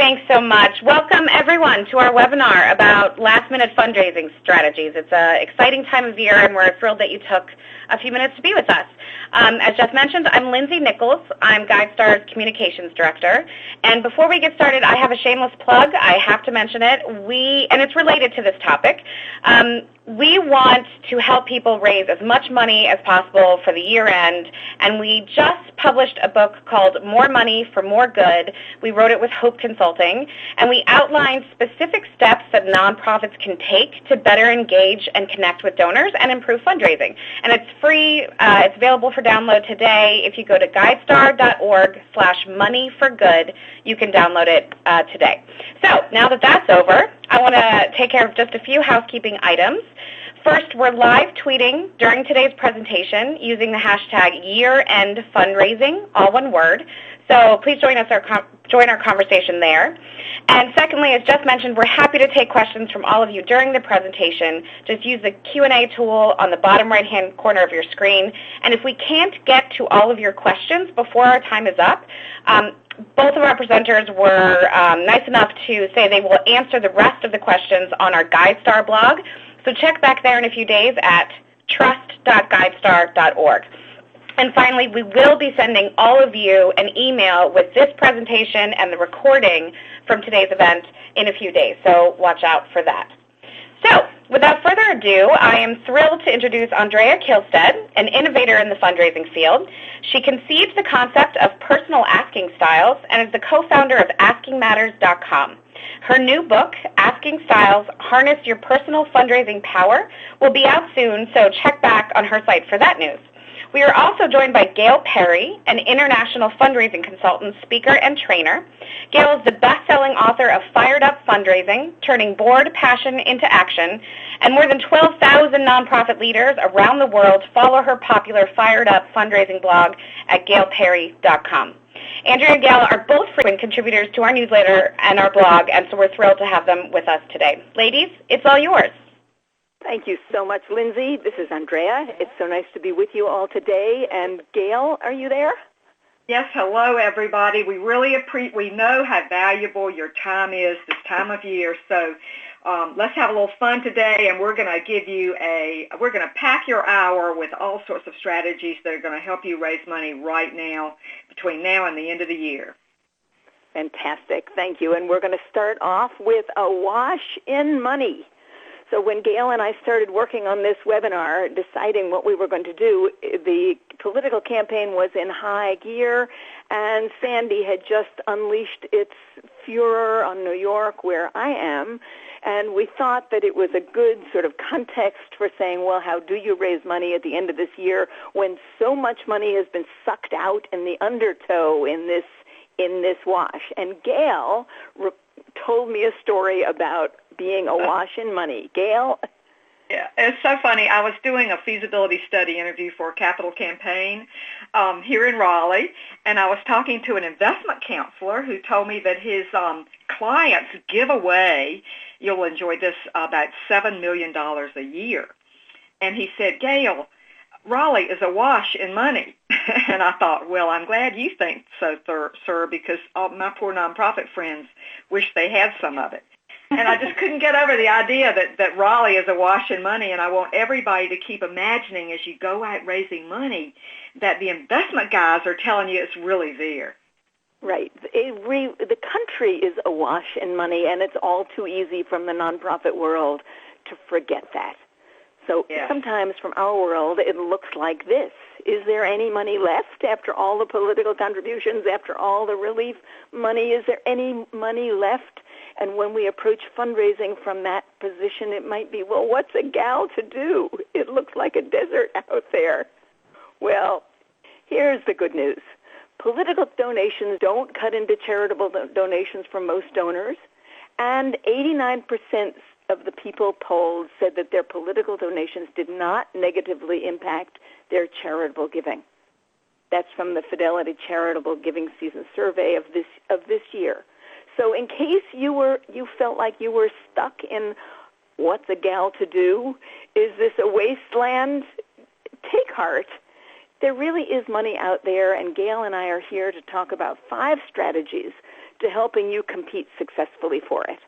Thanks so much. Welcome, everyone, to our webinar about last-minute fundraising strategies. It's an exciting time of year, and we're thrilled that you took a few minutes to be with us. As Jeff mentioned, I'm Lindsay Nichols. I'm GuideStar's Communications Director. And before we get started, I have a shameless plug. I have to mention it. And it's related to this topic. We want to help people raise as much money as possible for the year end, and we just published a book called More Money for More Good. We wrote it with Hope Consulting, and we outlined specific steps that nonprofits can take to better engage and connect with donors and improve fundraising. And it's free. It's available for download today. If you go to guidestar.org/moneyforgood, you can download it today. So now that that's over, I want to take care of just a few housekeeping items. First, we're live tweeting during today's presentation using the hashtag year-end-fundraising, all one word. So please join our conversation there. And secondly, as Jeff mentioned, we're happy to take questions from all of you during the presentation. Just use the Q&A tool on the bottom right-hand corner of your screen. And if we can't get to all of your questions before our time is up, both of our presenters were nice enough to say they will answer the rest of the questions on our GuideStar blog. So check back there in a few days at trust.guidestar.org. And finally, we will be sending all of you an email with this presentation and the recording from today's event in a few days, so watch out for that. So, without further ado, I am thrilled to introduce Andrea Kihlstedt, an innovator in the fundraising field. She conceived the concept of personal asking styles and is the co-founder of AskingMatters.com. Her new book, Asking Styles, Harness Your Personal Fundraising Power, will be out soon, so check back on her site for that news. We are also joined by Gail Perry, an international fundraising consultant, speaker, and trainer. Gail is the best-selling author of Fired Up Fundraising, Turning Bored Passion into Action, and more than 12,000 nonprofit leaders around the world follow her popular Fired Up fundraising blog at gailperry.com. Andrea and Gail are both frequent contributors to our newsletter and our blog, and so we're thrilled to have them with us today. Ladies, it's all yours. Thank you so much, Lindsay. This is Andrea. It's so nice to be with you all today. And Gail, are you there? Yes, hello, everybody. We really we know how valuable your time is this time of year, so let's have a little fun today, and we're going to give you we're going to pack your hour with all sorts of strategies that are going to help you raise money right now, between now and the end of the year. Fantastic. Thank you. And we're going to start off with Awash in money. So when Gail and I started working on this webinar, deciding what we were going to do, the political campaign was in high gear, and Sandy had just unleashed its furor on New York, where I am, and we thought that it was a good sort of context for saying, well, how do you raise money at the end of this year when so much money has been sucked out in the undertow in this wash? And Gail told me a story about being awash in money. Gail? Yeah, it's so funny. I was doing a feasibility study interview for a capital campaign here in Raleigh, and I was talking to an investment counselor who told me that his clients give away, you'll enjoy this, about $7 million a year. And he said, Gail, Raleigh is awash in money. And I thought, well, I'm glad you think so, sir, because all my poor nonprofit friends wish they had some of it. And I just couldn't get over the idea that Raleigh is awash in money, and I want everybody to keep imagining as you go out raising money that the investment guys are telling you it's really there. Right. The country is awash in money, and it's all too easy from the nonprofit world to forget that. So sometimes from our world, it looks like this. Is there any money left after all the political contributions, after all the relief money? Is there any money left? And when we approach fundraising from that position, it might be, well, what's a gal to do? It looks like a desert out there. Well, here's the good news. Political donations don't cut into charitable donations from most donors, and 89% of the people polled said that their political donations did not negatively impact their charitable giving. That's from the Fidelity Charitable Giving Season Survey of this year. So in case you felt like you were stuck in what's a gal to do, is this a wasteland? Take heart. There really is money out there, and Gail and I are here to talk about 5 strategies to helping you compete successfully for it.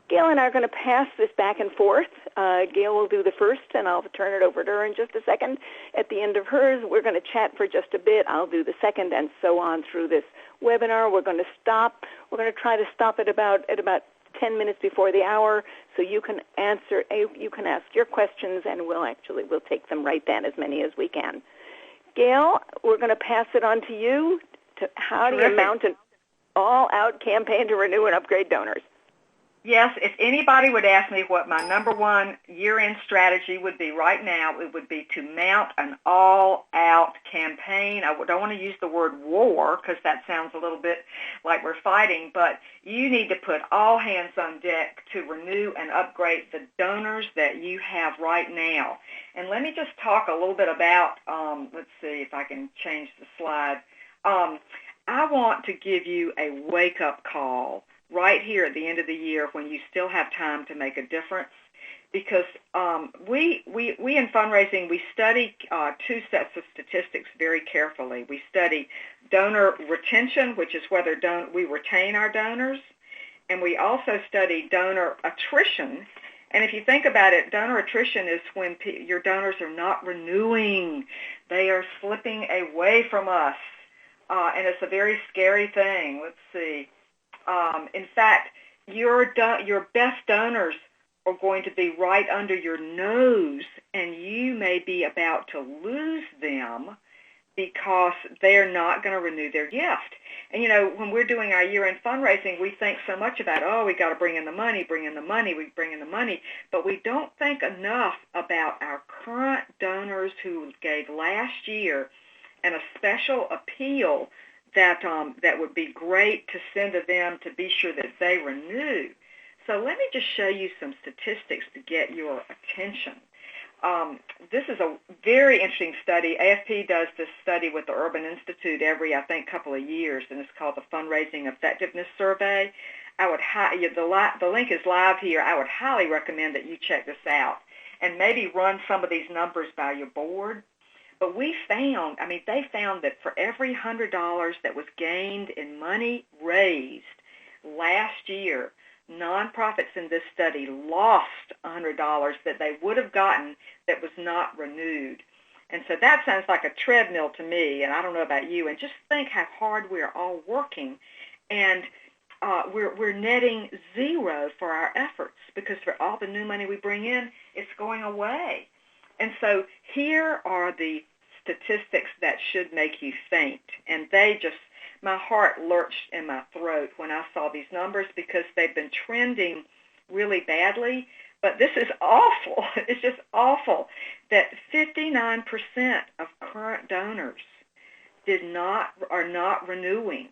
Gail and I are going to pass this back and forth. Gail will do the first, and I'll turn it over to her in just a second. At the end of hers, we're going to chat for just a bit. I'll do the second, and so on through this webinar. We're going to stop. We're going to try to stop at about 10 minutes before the hour, so you can ask your questions, and we'll take them right then, as many as we can. Gail, we're going to pass it on to you. How do you mount an all-out campaign to renew and upgrade donors? Yes, if anybody would ask me what my number one year-end strategy would be right now, it would be to mount an all-out campaign. I don't want to use the word war because that sounds a little bit like we're fighting, but you need to put all hands on deck to renew and upgrade the donors that you have right now. And let me just talk a little bit about, let's see if I can change the slide. I want to give you a wake-up call right here at the end of the year when you still have time to make a difference, because we in fundraising, we study two sets of statistics very carefully. We study donor retention, which is whether we retain our donors, and we also study donor attrition. And if you think about it, donor attrition is when your donors are not renewing. They are slipping away from us, and it's a very scary thing. Let's see. In fact, your best donors are going to be right under your nose, and you may be about to lose them because they're not going to renew their gift. And, when we're doing our year-end fundraising, we think so much about, we got to bring in the money, but we don't think enough about our current donors who gave last year and a special appeal that would be great to send to them to be sure that they renew. So let me just show you some statistics to get your attention. This is a very interesting study. AFP does this study with the Urban Institute every, I think, couple of years, and it's called the Fundraising Effectiveness Survey. The link is live here. I would highly recommend that you check this out and maybe run some of these numbers by your board. But they found that for every $100 that was gained in money raised last year, nonprofits in this study lost $100 that they would have gotten that was not renewed. And so that sounds like a treadmill to me, and I don't know about you. And just think how hard we're all working, and we're netting zero for our efforts because for all the new money we bring in, it's going away. And so here are the statistics that should make you faint. And my heart lurched in my throat when I saw these numbers because they've been trending really badly. But this is awful. It's just awful that 59% of current donors are not renewing.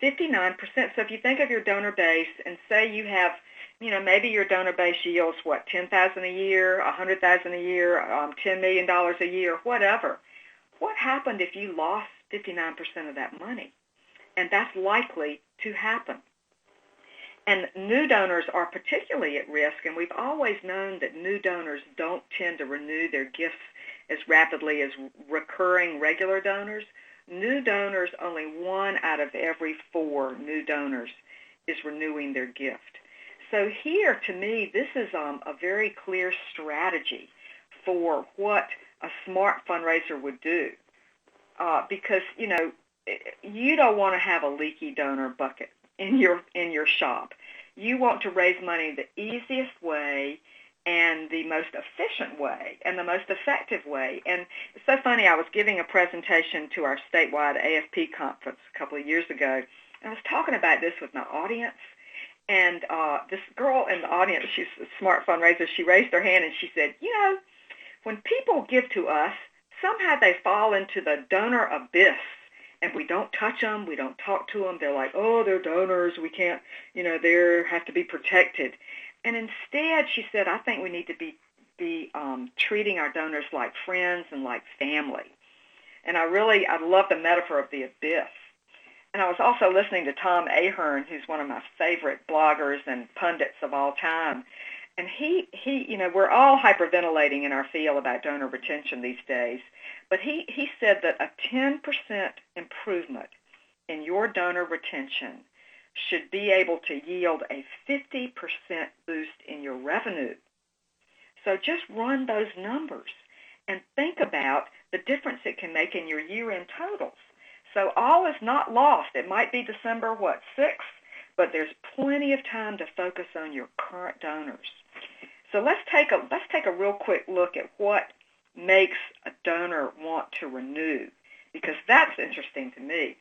59%. So if you think of your donor base and say you have, maybe your donor base yields, $10,000 a year, $100,000 a year, $10 million a year, whatever. What happened if you lost 59% of that money? And that's likely to happen. And new donors are particularly at risk, and we've always known that new donors don't tend to renew their gifts as rapidly as recurring regular donors. New donors, only 1 out of every 4 new donors is renewing their gift. So here, to me, this is a very clear strategy for what a smart fundraiser would do, because you don't want to have a leaky donor bucket in your shop. You want to raise money the easiest way and the most efficient way and the most effective way. And it's so funny, I was giving a presentation to our statewide AFP conference a couple of years ago, and I was talking about this with my audience. And this girl in the audience, she's a smart fundraiser, she raised her hand and she said, when people give to us, somehow they fall into the donor abyss, and we don't touch them, we don't talk to them. They're like, they're donors, we can't, they have to be protected. And instead, she said, I think we need to be treating our donors like friends and like family. And I love the metaphor of the abyss. And I was also listening to Tom Ahern, who's one of my favorite bloggers and pundits of all time. And he we're all hyperventilating in our field about donor retention these days. But he said that a 10% improvement in your donor retention should be able to yield a 50% boost in your revenue. So just run those numbers and think about the difference it can make in your year-end totals. So all is not lost. It might be December, 6th, but there's plenty of time to focus on your current donors. So let's take a real quick look at what makes a donor want to renew, because that's interesting to me.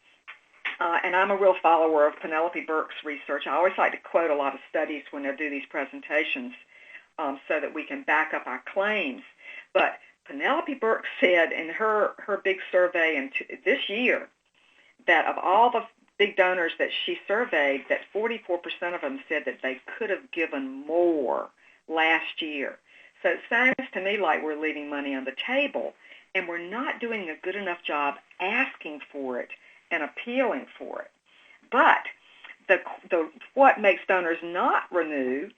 And I'm a real follower of Penelope Burk's research. I always like to quote a lot of studies when I do these presentations so that we can back up our claims. But Penelope Burk said in her big survey this year that of all the big donors that she surveyed, that 44% of them said that they could have given more last year. So it sounds to me like we're leaving money on the table, and we're not doing a good enough job asking for it and appealing for it. But what makes donors not renew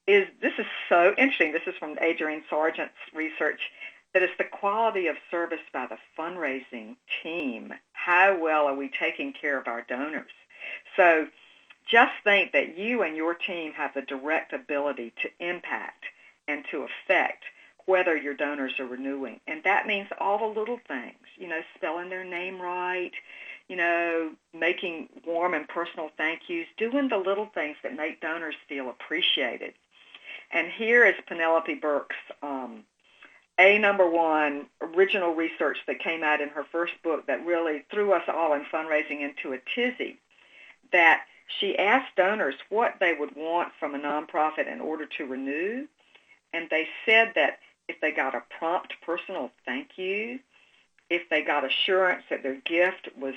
is, this is so interesting, this is from Adrienne Sargent's research, that it's the quality of service by the fundraising team. How well are we taking care of our donors? So just think that you and your team have the direct ability to impact and to affect whether your donors are renewing. And that means all the little things, spelling their name right, making warm and personal thank yous, doing the little things that make donors feel appreciated. And here is Penelope Burk's #1 original research that came out in her first book that really threw us all in fundraising into a tizzy, that she asked donors what they would want from a nonprofit in order to renew, and they said that if they got a prompt personal thank you, if they got assurance that their gift was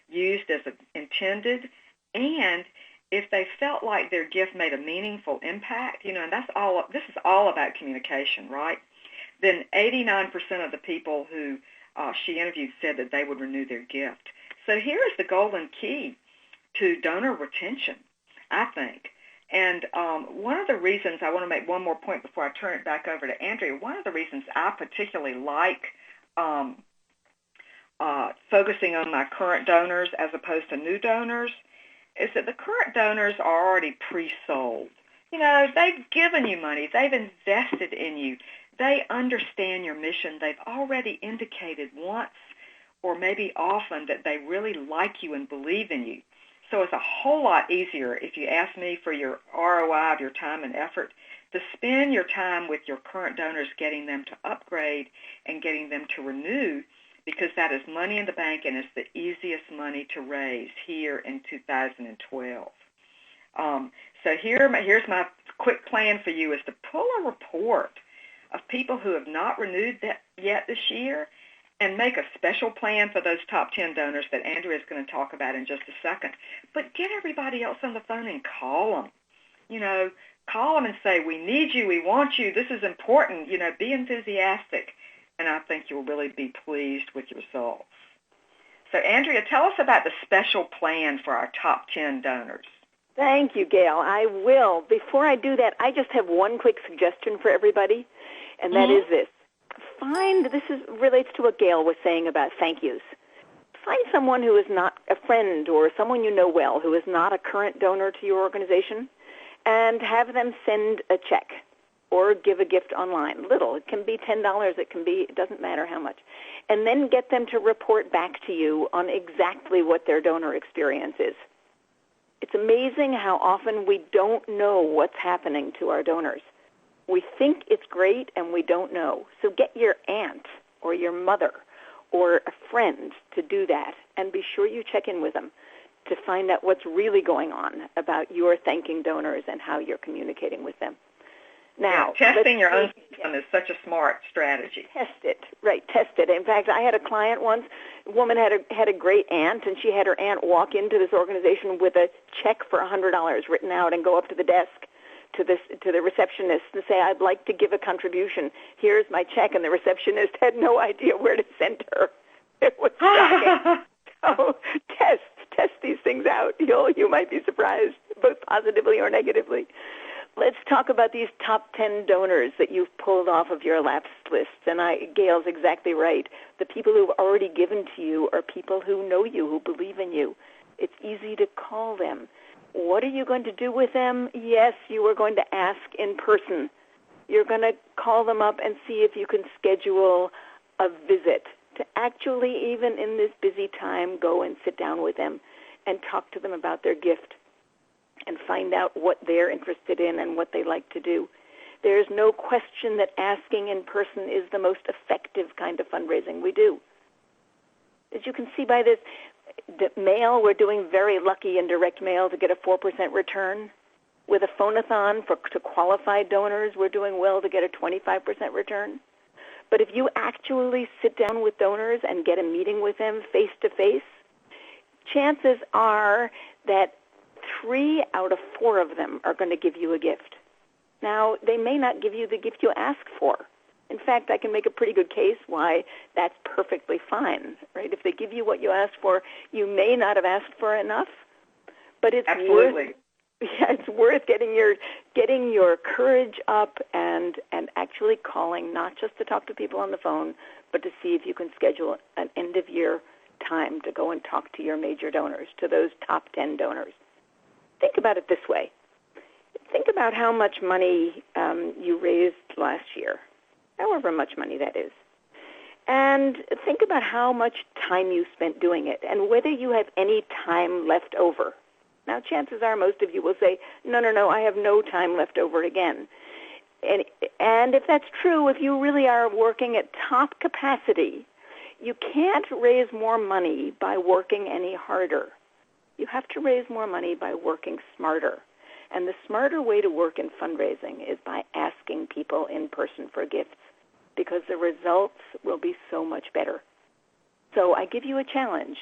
used as intended, and if they felt like their gift made a meaningful impact, and this is all about communication, right? Then 89% of the people who she interviewed said that they would renew their gift. So here is the golden key to donor retention, I think. And one of the reasons, I want to make one more point before I turn it back over to Andrea, one of the reasons I particularly like focusing on my current donors as opposed to new donors is that the current donors are already pre-sold. They've given you money. They've invested in you. They understand your mission. They've already indicated once or maybe often that they really like you and believe in you. So it's a whole lot easier, if you ask me, for your ROI of your time and effort, to spend your time with your current donors, getting them to upgrade and getting them to renew, because that is money in the bank and it's the easiest money to raise here in 2012. So here's my quick plan for you, is to pull a report of people who have not renewed yet this year and make a special plan for those top 10 donors that Andrea is going to talk about in just a second. But get everybody else on the phone and call them. Call them and say, we need you, we want you, this is important, be enthusiastic. And I think you'll really be pleased with your results. So Andrea, tell us about the special plan for our top 10 donors. Thank you, Gail. I will. Before I do that, I just have one quick suggestion for everybody, and that is this. Relates to what Gail was saying about thank yous. Find someone who is not a friend or someone you know well who is not a current donor to your organization, and have them send a check or give a gift online. Little. It can be $10. It doesn't matter how much. And then get them to report back to you on exactly what their donor experience is. It's amazing how often we don't know what's happening to our donors. We think it's great and we don't know. So get your aunt or your mother or a friend to do that, and be sure you check in with them to find out what's really going on about your thanking donors and how you're communicating with them. Now, testing your own system is such a smart strategy. Test it. In fact, I had a client once. A woman had a great aunt, and she had her aunt walk into this organization with a check for $100 written out and go up to the desk to the receptionist and say, I'd like to give a contribution. Here's my check. And the receptionist had no idea where to send her. It was shocking. So test these things out. You might be surprised, both positively or negatively. Let's talk about these top 10 donors that you've pulled off of your lapsed list. And Gail's exactly right. The people who've already given to you are people who know you, who believe in you. It's easy to call them. What are you going to do with them? Yes, you are going to ask in person. You're going to call them up and see if you can schedule a visit to actually, even in this busy time, go and sit down with them and talk to them about their gift and find out what they're interested in and what they like to do. There's no question that asking in person is the most effective kind of fundraising we do. As you can see by this, the mail, we're doing very lucky in direct mail to get a 4% return. With a phone-a-thon to qualified donors, we're doing well to get a 25% return. But if you actually sit down with donors and get a meeting with them face-to-face, chances are that 3 out of 4 of them are going to give you a gift. Now, they may not give you the gift you asked for. In fact, I can make a pretty good case why that's perfectly fine, right? If they give you what you asked for, you may not have asked for enough, but it's worth getting your courage up and actually calling, not just to talk to people on the phone, but to see if you can schedule an end-of-year time to go and talk to your major donors, to those top 10 donors. Think about it this way. Think about how much money you raised last year, however much money that is. And think about how much time you spent doing it and whether you have any time left over. Now, chances are most of you will say, no, I have no time left over again. And if that's true, if you really are working at top capacity, you can't raise more money by working any harder. You have to raise more money by working smarter. And the smarter way to work in fundraising is by asking people in person for gifts, because the results will be so much better. So I give you a challenge.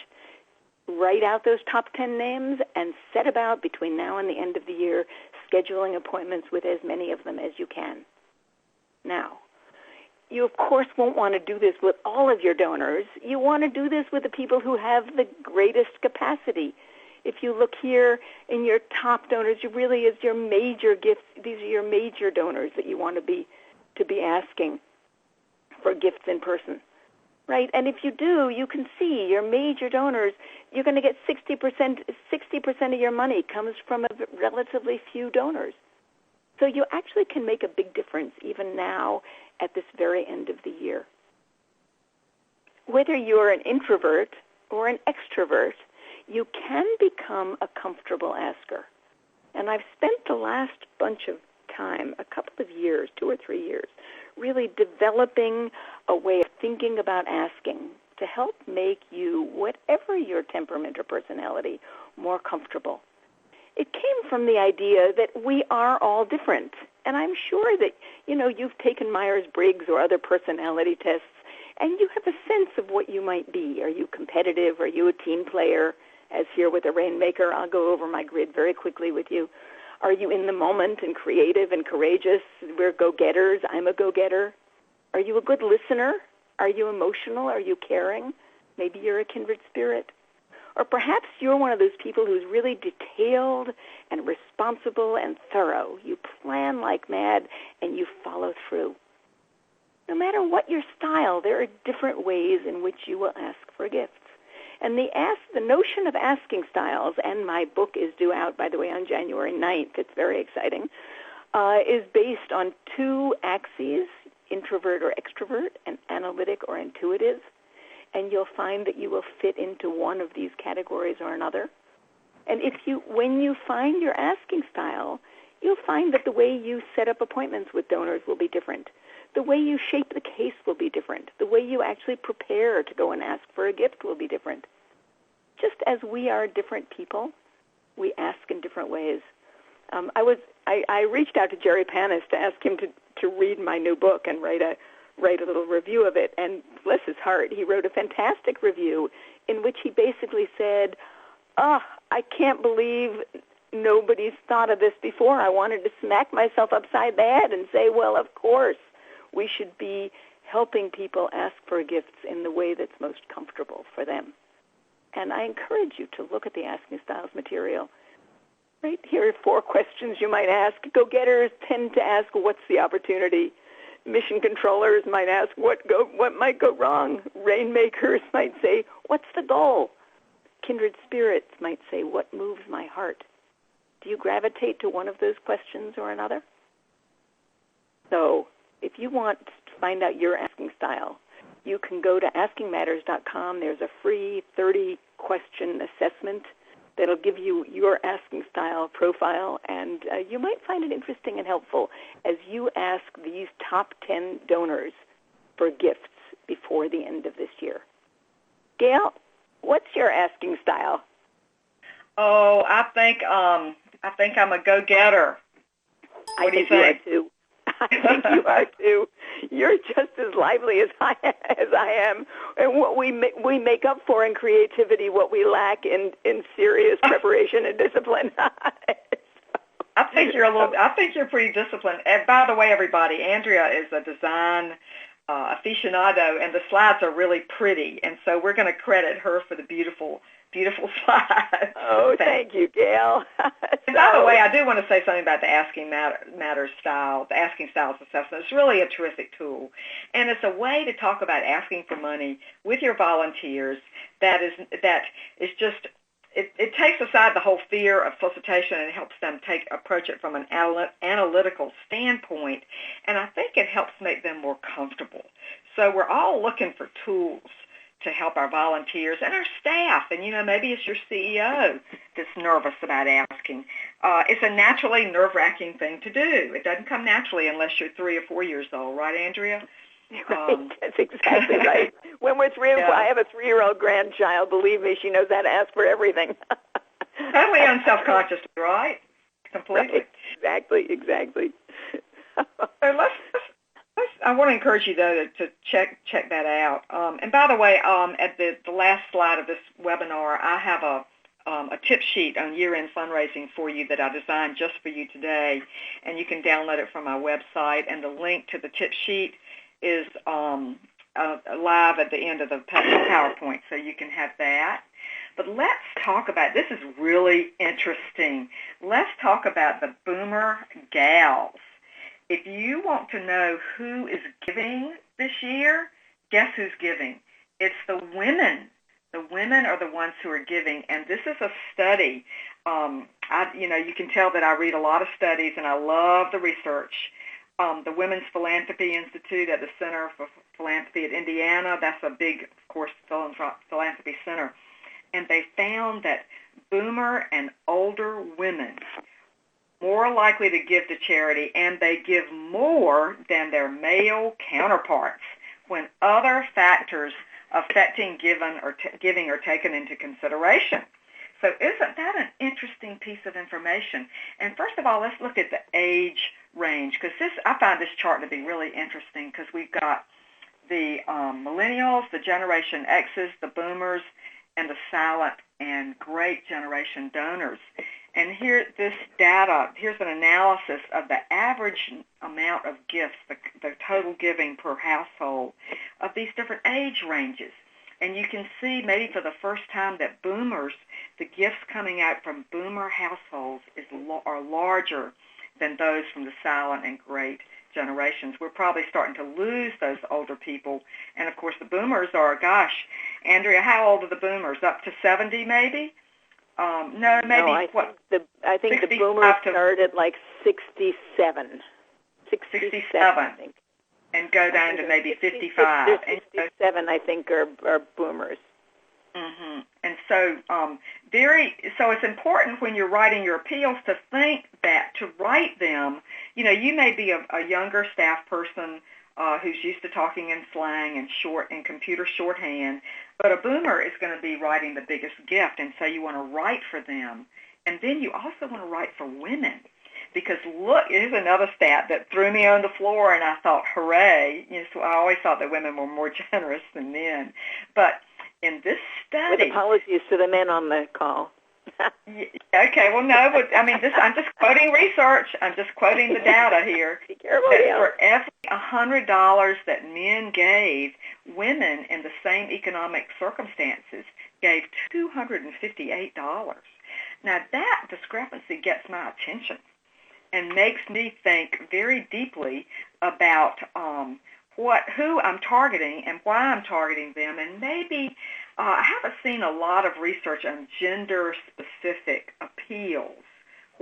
Write out those top 10 names and set about between now and the end of the year scheduling appointments with as many of them as you can. Now, you of course won't want to do this with all of your donors. You want to do this with the people who have the greatest capacity. If you look here in your top donors, it really is your major gifts. These are your major donors that you want to be asking for gifts in person, right? And if you do, you can see your major donors, you're going to get 60% of your money comes from a relatively few donors. So you actually can make a big difference even now at this very end of the year. Whether you're an introvert or an extrovert, you can become a comfortable asker. And I've spent the last bunch of time, a couple of years, 2 or 3 years, really developing a way of thinking about asking to help make you, whatever your temperament or personality, more comfortable. It came from the idea that we are all different. And I'm sure that, you've taken Myers-Briggs or other personality tests, and you have a sense of what you might be. Are you competitive? Are you a team player? As here with the Rainmaker, I'll go over my grid very quickly with you. Are you in the moment and creative and courageous? We're go-getters. I'm a go-getter. Are you a good listener? Are you emotional? Are you caring? Maybe you're a kindred spirit. Or perhaps you're one of those people who's really detailed and responsible and thorough. You plan like mad and you follow through. No matter what your style, there are different ways in which you will ask for gifts. And the notion of asking styles, and my book is due out, by the way, on January 9th. It's very exciting, is based on 2 axes, introvert or extrovert, and analytic or intuitive. And you'll find that you will fit into one of these categories or another. And when you find your asking style, you'll find that the way you set up appointments with donors will be different. The way you shape the case will be different. The way you actually prepare to go and ask for a gift will be different. Just as we are different people, we ask in different ways. I reached out to Jerry Panis to ask him to read my new book and write a little review of it. And bless his heart, he wrote a fantastic review in which he basically said, I can't believe nobody's thought of this before. I wanted to smack myself upside the head and say, well, of course, we should be helping people ask for gifts in the way that's most comfortable for them. And I encourage you to look at the Asking Styles material. Right here are 4 questions you might ask. Go-getters tend to ask, what's the opportunity? Mission controllers might ask, what might go wrong? Rainmakers might say, what's the goal? Kindred spirits might say, what moves my heart? Do you gravitate to one of those questions or another? So if you want to find out your asking style, you can go to askingmatters.com. There's a free 30-question assessment that'll give you your asking style profile, and you might find it interesting and helpful as you ask these top 10 donors for gifts before the end of this year. Gail, what's your asking style? Oh, I think I'm a go-getter. I think you are too. I think you are too. You're just as lively as I am, and what we make up for in creativity, what we lack in serious preparation and discipline. I think you're pretty disciplined. And by the way, everybody, Andrea is a design aficionado, and the slides are really pretty, and so we're going to credit her for the beautiful slides. Oh, thank you, Gail. And by the way, I do want to say something about the Asking Matters style, the Asking Styles assessment. It's really a terrific tool, and it's a way to talk about asking for money with your volunteers. That is just. It takes aside the whole fear of solicitation and helps them approach it from an analytical standpoint, and I think it helps make them more comfortable. So we're all looking for tools to help our volunteers and our staff, and maybe it's your CEO that's nervous about asking. It's a naturally nerve-wracking thing to do. It doesn't come naturally unless you're 3 or 4 years old, right, Andrea? Right, that's exactly right. When we're 3 or 4, I have a 3-year-old grandchild. Believe me, she knows how to ask for everything. Totally unselfconsciously, right? Completely. Right. Exactly. So I want to encourage you, though, to check that out. And by the way, at the last slide of this webinar, I have a tip sheet on year-end fundraising for you that I designed just for you today, and you can download it from my website. And the link to the tip sheet is live at the end of the PowerPoint, so you can have that. But let's talk about, this is really interesting. Let's talk about the Boomer Gals. If you want to know who is giving this year, guess who's giving? It's the women. The women are the ones who are giving, and this is a study. You can tell that I read a lot of studies, and I love the research. The Women's Philanthropy Institute at the Center for Philanthropy at Indiana, that's a big, of course, philanthropy center. And they found that boomer and older women more likely to give to charity, and they give more than their male counterparts when other factors affecting giving are taken into consideration. So isn't that an interesting piece of information? And first of all, let's look at the age range, because I find this chart to be really interesting, because we've got the millennials, the Generation X's, the boomers, and the silent and great generation donors. And here, this data, here's an analysis of the average amount of gifts, the total giving per household of these different age ranges. And you can see maybe for the first time that boomers, the gifts coming out from boomer households are larger than those from the silent and great generations. We're probably starting to lose those older people. And, of course, the boomers are, gosh, Andrea, how old are the boomers? Up to 70 maybe? No, maybe, I think the boomers start at like 67. 67, I think. And go down to maybe 55. 67, I think, are boomers. Mm-hmm. And so so it's important when you're writing your appeals to think that, to write them, you may be a younger staff person who's used to talking in slang and computer shorthand, but a boomer is going to be writing the biggest gift, and so you want to write for them. And then you also want to write for women, because look, here's another stat that threw me on the floor, and I thought, hooray. So I always thought that women were more generous than men. But in this study... With apologies to the men on the call. Okay, well, no, but I'm just quoting research. I'm just quoting the data here. Be careful, that for every $100 that men gave, women in the same economic circumstances gave $258. Now, that discrepancy gets my attention and makes me think very deeply about who I'm targeting and why I'm targeting them, and maybe I haven't seen a lot of research on gender-specific appeals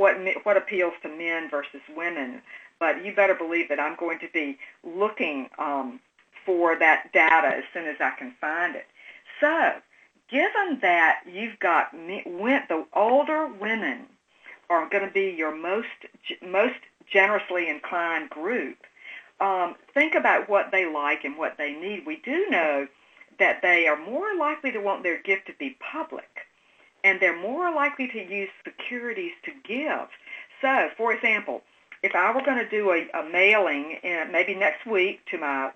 what appeals to men versus women. But you better believe that I'm going to be looking for that data as soon as I can find it. So, given that you've got the older women are going to be your most generously inclined group, think about what they like and what they need. We do know that they are more likely to want their gift to be public, and they're more likely to use securities to give. So, for example, if I were going to do a mailing maybe next week to my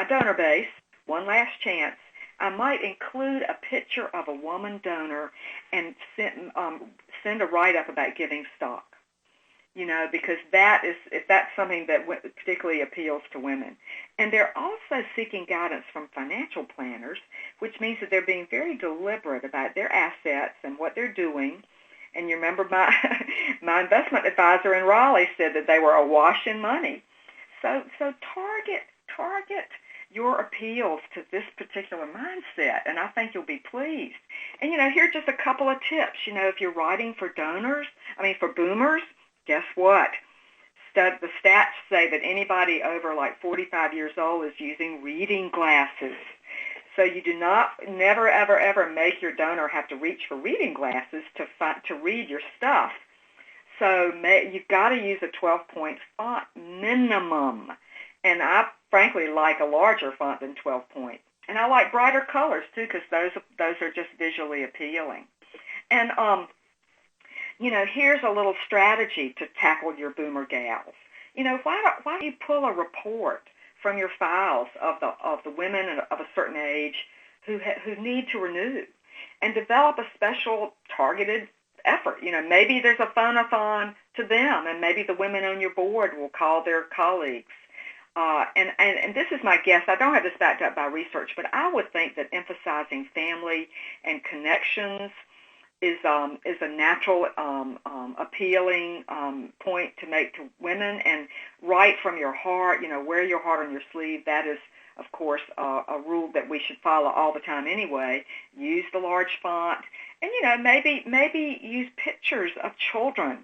donor base, one last chance, I might include a picture of a woman donor and send a write-up about giving stock. Because that's something that particularly appeals to women. And they're also seeking guidance from financial planners, which means that they're being very deliberate about their assets and what they're doing. And you remember my investment advisor in Raleigh said that they were awash in money. So target your appeals to this particular mindset, and I think you'll be pleased. And, here are just a couple of tips. If you're writing for boomers, guess what? The stats say that anybody over like 45 years old is using reading glasses. So you do never, ever, ever make your donor have to reach for reading glasses to read your stuff. So you've got to use a 12-point font minimum. And I frankly like a larger font than 12 point. And I like brighter colors too, because those are just visually appealing. And here's a little strategy to tackle your boomer gals. Why don't you pull a report from your files of the women of a certain age who need to renew, and develop a special targeted effort. Maybe there's a phone-a-thon to them, and maybe the women on your board will call their colleagues. And this is my guess. I don't have this backed up by research, but I would think that emphasizing family and connections is a natural, appealing point to make to women. And write from your heart, wear your heart on your sleeve. That is, of course, a rule that we should follow all the time anyway. Use the large font, and maybe use pictures of children.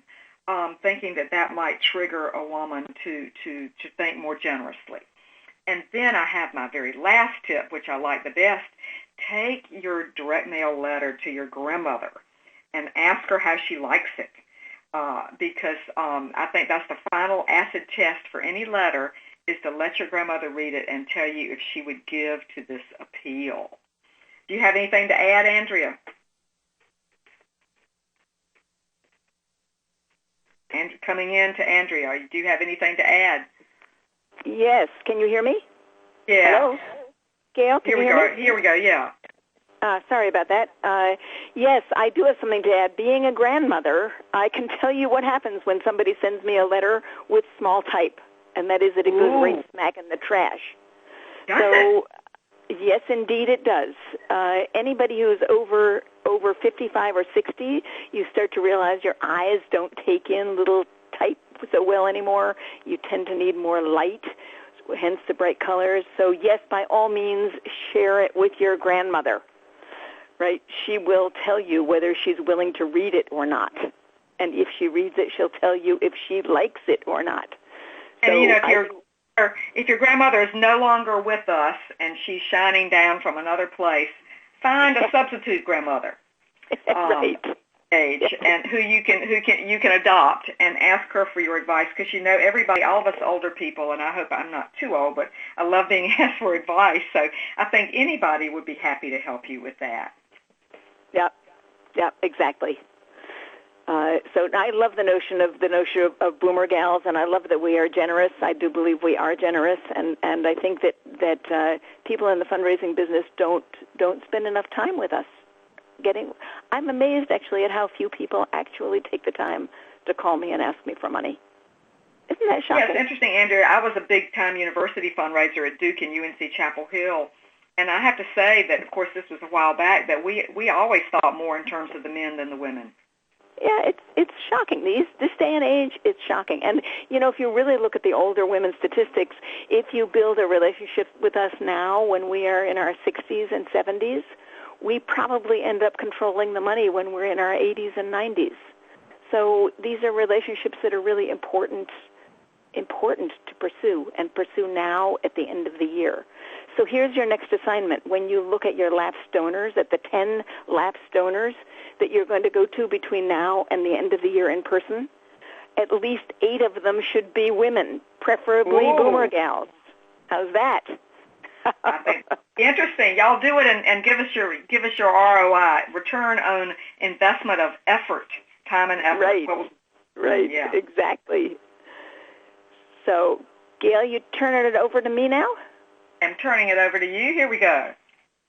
Thinking that might trigger a woman to think more generously. And then I have my very last tip, which I like the best. Take your direct mail letter to your grandmother and ask her how she likes it, because I think that's the final acid test for any letter, is to let your grandmother read it and tell you if she would give to this appeal. Do you have anything to add, Andrea? And coming in to Andrea, do you have anything to add? Yes. Can you hear me? Yeah. Hello? Gail, can you hear me? Here we go, yeah. Sorry about that. Yes, I do have something to add. Being a grandmother, I can tell you what happens when somebody sends me a letter with small type, and that is that it goes right smack in the trash. Does it? Yes, indeed it does. Anybody who's over 55 or 60, you start to realize your eyes don't take in little type so well anymore. You tend to need more light, hence the bright colors. So yes, by all means, share it with your grandmother, right? She will tell you whether she's willing to read it or not. And if she reads it, she'll tell you if she likes it or not. And if your grandmother is no longer with us and she's shining down from another place, find a substitute grandmother, right? Age, and who you can adopt, and ask her for your advice, because everybody, all of us older people, and I hope I'm not too old, but I love being asked for advice. So I think anybody would be happy to help you with that. Yep, exactly. So I love the notion of boomer gals, and I love that we are generous. I do believe we are generous, and I think that people in the fundraising business don't spend enough time with us. I'm amazed actually at how few people actually take the time to call me and ask me for money. Isn't that shocking? Yeah, it's interesting, Andrea. I was a big-time university fundraiser at Duke and UNC Chapel Hill, and I have to say that, of course, this was a while back, that we always thought more in terms of the men than the women. Yeah, it's shocking. This day and age, it's shocking. And, if you really look at the older women's statistics, if you build a relationship with us now when we are in our 60s and 70s, we probably end up controlling the money when we're in our 80s and 90s. So these are relationships that are really important to pursue, and pursue now at the end of the year. So here's your next assignment. When you look at your lapsed donors, at the 10 lapsed donors that you're going to go to between now and the end of the year in person, at least 8 of them should be women, preferably boomer gals. How's that? I think interesting. Y'all do it and give us your ROI, return on investment of effort, time and effort. Right. Yeah. Exactly. So, Gail, you turning it over to me now? I'm turning it over to you. Here we go.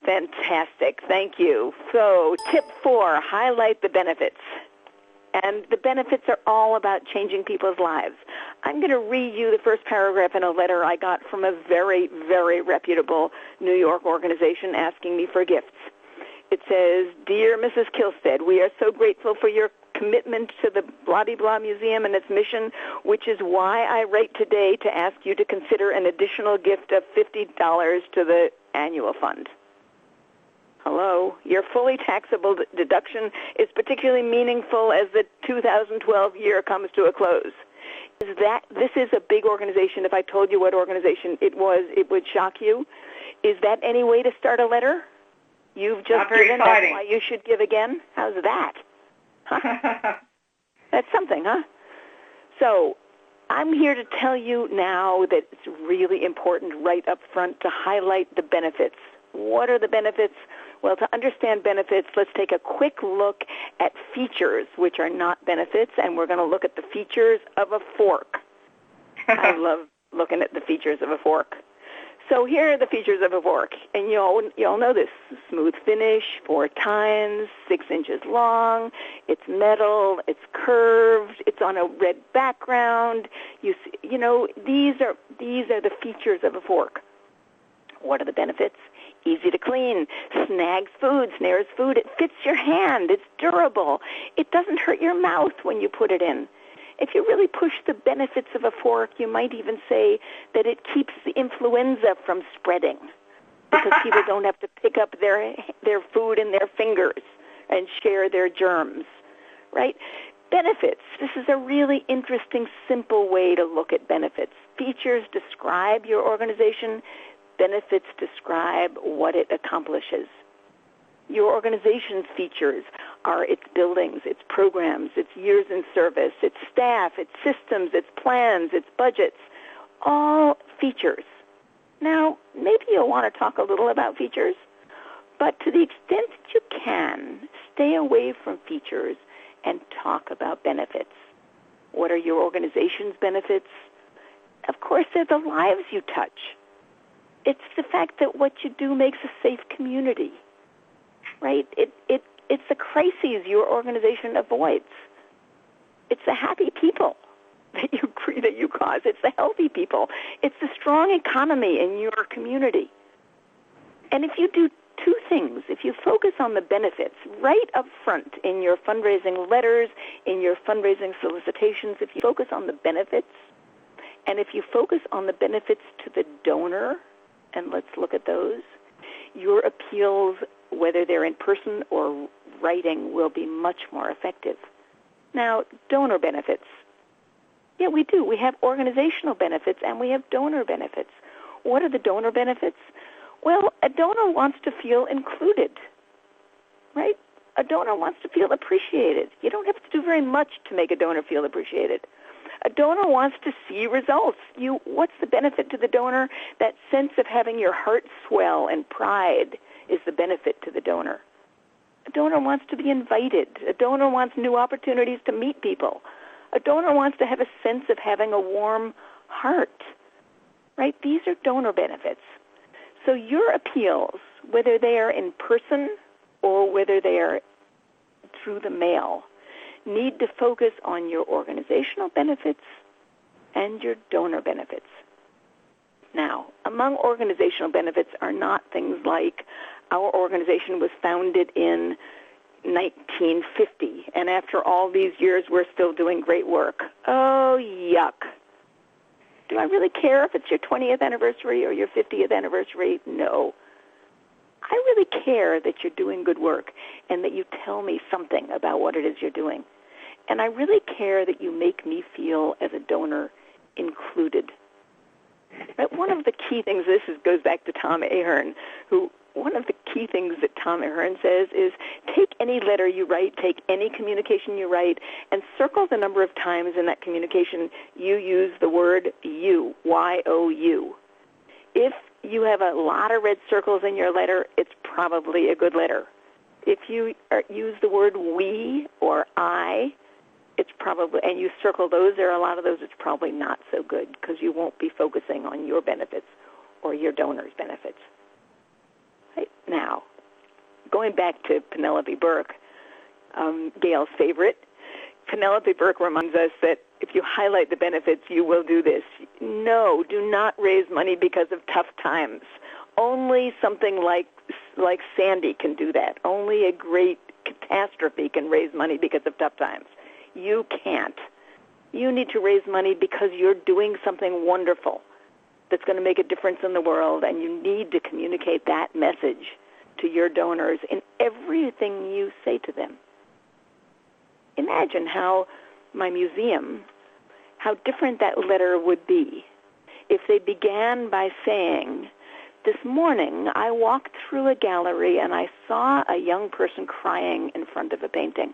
Fantastic. Thank you. So, tip 4, highlight the benefits. And the benefits are all about changing people's lives. I'm going to read you the first paragraph in a letter I got from a very, very reputable New York organization asking me for gifts. It says, "Dear Mrs. Kihlstedt, we are so grateful for your commitment to the blah-de-blah museum and its mission, which is why I write today to ask you to consider an additional gift of $50 to the annual fund." Hello. Your fully taxable deduction is particularly meaningful as the 2012 year comes to a close. This is a big organization. If I told you what organization it was, it would shock you. Is that any way to start a letter? You've just given, that's why you should give again? How's that? Huh? That's something, huh? So I'm here to tell you now that it's really important right up front to highlight the benefits. What are the benefits? Well, to understand benefits, let's take a quick look at features, which are not benefits, and we're going to look at the features of a fork. I love looking at the features of a fork. So here are the features of a fork, and you all know this. Smooth finish, 4 tines, 6 inches long, it's metal, it's curved, it's on a red background. These are the features of a fork. What are the benefits? Easy to clean, snags food, snares food, it fits your hand, it's durable, it doesn't hurt your mouth when you put it in. If you really push the benefits of a fork, you might even say that it keeps the influenza from spreading because people don't have to pick up their food in their fingers and share their germs, right? Benefits. This is a really interesting, simple way to look at benefits. Features describe your organization. Benefits describe what it accomplishes. Your organization's features are its buildings, its programs, its years in service, its staff, its systems, its plans, its budgets, all features. Now, maybe you'll want to talk a little about features, but to the extent that you can, stay away from features and talk about benefits. What are your organization's benefits? Of course, they're the lives you touch. It's the fact that what you do makes a safe community, right? It's the crises your organization avoids. It's the happy people that you cause. It's the healthy people. It's the strong economy in your community. And if you do 2 things, if you focus on the benefits right up front in your fundraising letters, in your fundraising solicitations, if you focus on the benefits, and if you focus on the benefits to the donor, and let's look at those, your appeals, whether they're in person or writing, will be much more effective. Now, donor benefits. Yeah, we do. We have organizational benefits and we have donor benefits. What are the donor benefits? Well, a donor wants to feel included, right? A donor wants to feel appreciated. You don't have to do very much to make a donor feel appreciated. A donor wants to see results. What's the benefit to the donor? That sense of having your heart swell and pride is the benefit to the donor. A donor wants to be invited. A donor wants new opportunities to meet people. A donor wants to have a sense of having a warm heart, right? These are donor benefits. So your appeals, whether they are in person or whether they are through the mail, need to focus on your organizational benefits and your donor benefits. Now, among organizational benefits are not things like our organization was founded in 1950, and after all these years we're still doing great work. Oh, yuck. Do I really care if it's your 20th anniversary or your 50th anniversary? No. I really care that you're doing good work and that you tell me something about what it is you're doing. and I really care that you make me feel as a donor included. Right? One of the key things, goes back to Tom Ahern, one of the key things that Tom Ahern says is take any letter you write, take any communication you write, and circle the number of times in that communication you use the word you, Y-O-U. If you have a lot of red circles in your letter, it's probably a good letter. If you use the word we or I, it's probably, and you circle those, there are a lot of those, it's probably not so good because you won't be focusing on your benefits or your donor's benefits. Right. Now, going back to Penelope Burk, Gail's favorite, Penelope Burk reminds us that if you highlight the benefits, you will do this. No, do not raise money because of tough times. Only something like Sandy can do that. Only a great catastrophe can raise money because of tough times. You can't. You need to raise money because you're doing something wonderful that's going to make a difference in the world, and you need to communicate that message to your donors in everything you say to them. Imagine how my museum, how different that letter would be if they began by saying, this morning I walked through a gallery and I saw a young person crying in front of a painting.